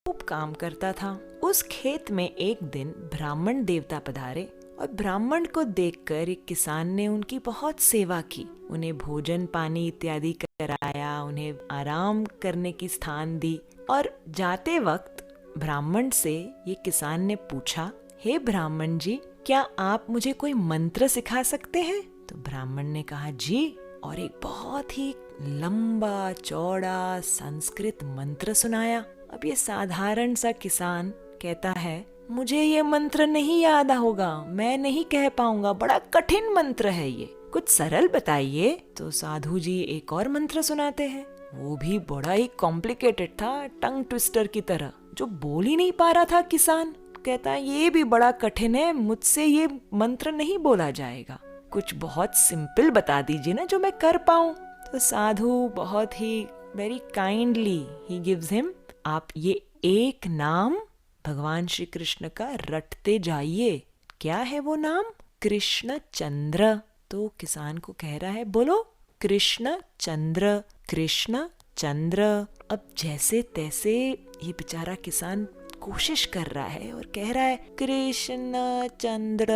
खूब काम करता था। उस खेत में एक दिन ब्राह्मण देवता पधारे और ब्राह्मण को देखकर एक किसान ने उनकी बहुत सेवा की। उन्हें भोजन पानी इत्यादि कराया, उन्हें आराम करने की स्थान दी। और जाते वक्त ब्राह्मण से ये किसान ने पूछा, हे ब्राह्मण जी, क्या आप मुझे कोई मंत्र सिखा सकते हैं? तो ब्राह्मण ने कहा, जी। और एक बहुत ही लंबा चौड़ा संस्कृत मंत्र सुनाया। अब ये साधारण सा किसान कहता है, मुझे ये मंत्र नहीं याद होगा, मैं नहीं कह पाऊंगा, बड़ा कठिन मंत्र है ये, कुछ सरल बताइए। तो साधु जी एक और मंत्र सुनाते हैं, वो भी बड़ा ही कॉम्प्लिकेटेड था, टंग ट्विस्टर की तरह, जो बोल ही नहीं पा रहा था किसान। कहता है, ये भी बड़ा कठिन है, मुझसे ये मंत्र नहीं बोला जाएगा, कुछ बहुत सिंपल बता दीजिए ना जो मैं कर पाऊं। तो साधु बहुत ही very kindly he gives him, आप ये एक नाम भगवान श्री कृष्ण का रटते जाइए। क्या है वो नाम? कृष्ण चंद्र। तो किसान को कह रहा है, बोलो कृष्ण चंद्र, कृष्ण चंद्र। अब जैसे तैसे ये बेचारा किसान कोशिश कर रहा है और कह रहा है, कृष्ण चंद्र,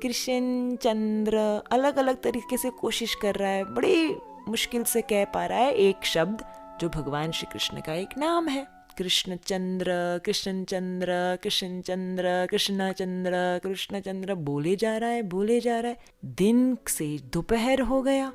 कृष्ण चंद्र, अलग अलग तरीके से कोशिश कर रहा है, बड़ी मुश्किल से कह पा रहा है एक शब्द जो भगवान श्री कृष्ण का एक नाम है। कृष्ण चंद्र, कृष्ण चंद्र, कृष्ण चंद्र, कृष्ण चंद्र, कृष्ण चंद्र बोले जा रहा है, बोले जा रहा है। दिन से दोपहर हो गया,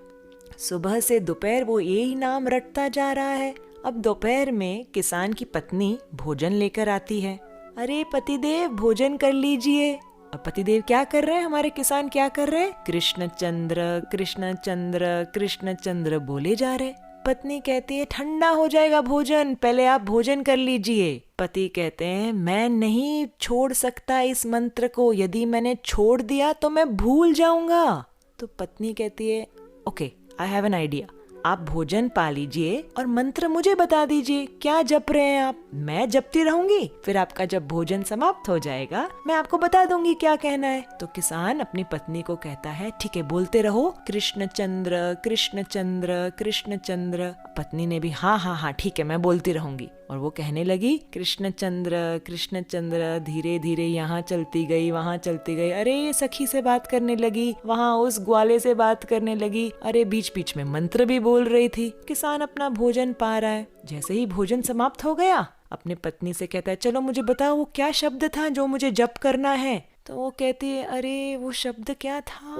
सुबह से दोपहर वो यही नाम रटता जा रहा है। अब दोपहर में किसान की पत्नी भोजन लेकर आती है। अरे पतिदेव, भोजन कर लीजिए। अब पतिदेव क्या कर रहे हैं, हमारे किसान क्या कर रहे हैं? कृष्ण चंद्र, कृष्ण चंद्र, कृष्ण चंद्र बोले जा रहे। पत्नी कहती है, ठंडा हो जाएगा भोजन, पहले आप भोजन कर लीजिए। पति कहते हैं, मैं नहीं छोड़ सकता इस मंत्र को, यदि मैंने छोड़ दिया तो मैं भूल जाऊंगा। तो पत्नी कहती है, okay, I have an idea, आप भोजन पा लीजिए और मंत्र मुझे बता दीजिए, क्या जप रहे हैं आप? मैं जपती रहूंगी, फिर आपका जब भोजन समाप्त हो जाएगा मैं आपको बता दूंगी क्या कहना है। तो किसान अपनी पत्नी को कहता है, ठीक है, बोलते रहो, कृष्ण चंद्र, कृष्ण चंद्र, कृष्ण चंद्र। पत्नी ने भी हाँ हाँ हाँ ठीक है, मैं बोलती रहूंगी। और वो कहने लगी, कृष्ण चंद्र, कृष्ण चंद्र। धीरे धीरे यहाँ चलती गई, वहाँ चलती गई। अरे सखी से बात करने लगी, वहाँ उस ग्वाले से बात करने लगी, अरे बीच बीच में मंत्र भी बोल रही थी। किसान अपना भोजन पा रहा है। जैसे ही भोजन समाप्त हो गया, अपने पत्नी से कहता है, चलो मुझे बताओ वो क्या शब्द था जो मुझे जप करना है। तो वो कहती है, अरे वो शब्द क्या था,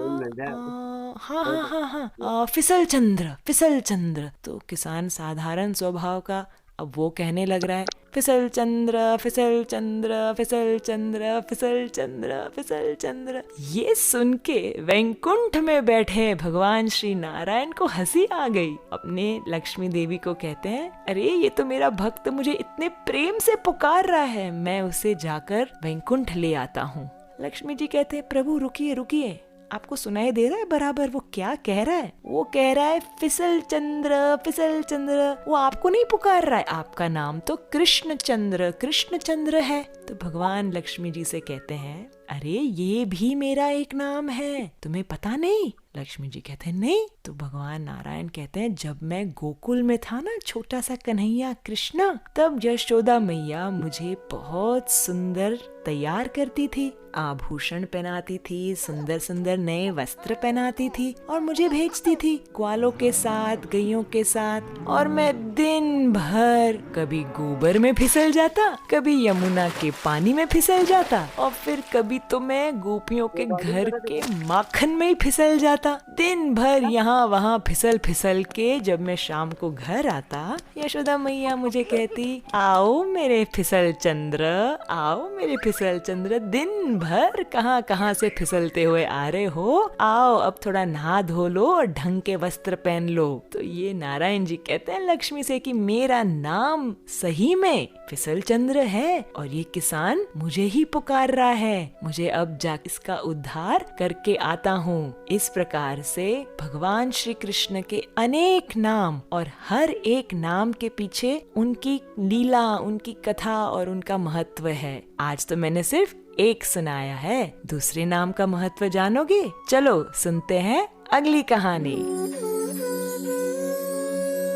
हाँ हाँ हाँ हाँ, फिसल चंद्र, फिसल चंद्र। तो किसान साधारण स्वभाव का, अब वो कहने लग रहा है, फिसल चंद्र, फिसल चंद्र, फिसल चंद्र, फिसल चंद्र, फिसल चंद्र। ये सुन के वैकुंठ में बैठे भगवान श्री नारायण को हंसी आ गई। अपने लक्ष्मी देवी को कहते हैं, अरे ये तो मेरा भक्त मुझे इतने प्रेम से पुकार रहा है, मैं उसे जाकर वैकुंठ ले आता हूँ। लक्ष्मी जी कहते हैं, प्रभु रुकिए रुकिए, आपको सुनाई दे रहा है बराबर वो क्या कह रहा है? वो कह रहा है, फिसल चंद्र, फिसल चंद्र। वो आपको नहीं पुकार रहा है, आपका नाम तो कृष्ण चंद्र, कृष्ण चंद्र है। तो भगवान लक्ष्मी जी से कहते हैं, अरे ये भी मेरा एक नाम है, तुम्हें पता नहीं? लक्ष्मी जी कहते हैं, नहीं। तो भगवान नारायण कहते हैं, जब मैं गोकुल में था ना, छोटा सा कन्हैया कृष्णा, तब यशोदा मैया मुझे बहुत सुंदर तैयार करती थी, आभूषण पहनाती थी, सुंदर सुंदर नए वस्त्र पहनाती थी और मुझे भेजती थी ग्वालों के साथ, गैयों के साथ। और मैं दिन भर कभी गोबर में फिसल जाता, कभी यमुना के पानी में फिसल जाता, और फिर कभी तो मैं गोपियों के घर के माखन में ही फिसल जाता। दिन भर यहाँ वहाँ फिसल फिसल के जब मैं शाम को घर आता, यशोदा मैया मुझे कहती, आओ मेरे फिसल चंद्र, आओ मेरे फिसल चंद्र, दिन भर कहाँ कहाँ से फिसलते हुए आ रहे हो, आओ अब थोड़ा नहा धो लो और ढंग के वस्त्र पहन लो। तो ये नारायण जी कहते हैं लक्ष्मी से कि मेरा नाम सही में फिसल चंद्र है और ये किसान मुझे ही पुकार रहा है, मुझे अब जा इसका उद्धार करके आता हूँ। इस प्रकार से भगवान श्री कृष्ण के अनेक नाम और हर एक नाम के पीछे उनकी लीला, उनकी कथा और उनका महत्व है। आज तो मैंने सिर्फ एक सुनाया है, दूसरे नाम का महत्व जानोगे? चलो सुनते हैं अगली कहानी।